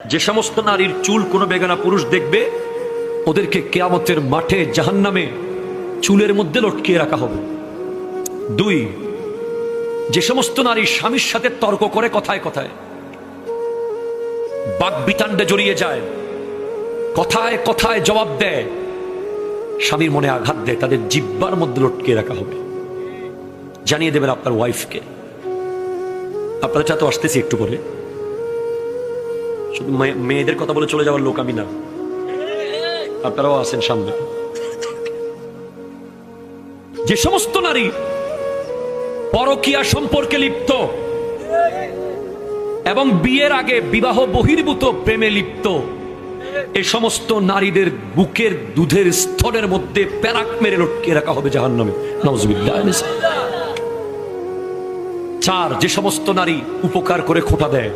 যে সমস্ত নারীর চুল কোনো বেগানা পুরুষ দেখবে ওদেরকে কিয়ামতের মাঠে জাহান্নামে চুলের মধ্যে লটকিয়ে রাখা হবে। 2, যে সমস্ত নারী স্বামীর সাথে তর্ক করে কথায় কথায় বাকবিতান্ডে জড়িয়ে যায়, কথায় কথায় জবাব দেয়, স্বামীর মনে আঘাত দেয়, তাদের জিহ্বার মধ্যে লটকিয়ে রাখা হবে। জানিয়ে দেবেন আপনার ওয়াইফকে। আপনাদের সাথে আসতেছি একটু পরে। শুধু মেয়েদের কথা বলে চলে যাওয়ার লোক আমি না, আপনারাও আছেন সামনে। যে সমস্ত নারী পরকীয়া সম্পর্কে লিপ্ত এবং বিয়ের আগে বিবাহ বহির্ভূত প্রেমে লিপ্ত, এই সমস্ত নারীদের বুকের দুধের স্তরের মধ্যে প্যারাক মেরে লটকিয়ে রাখা হবে জাহান্নামে। নাউজুবিল্লাহ। 4, যে সমস্ত নারী উপকার করে খোঁটা দেয়,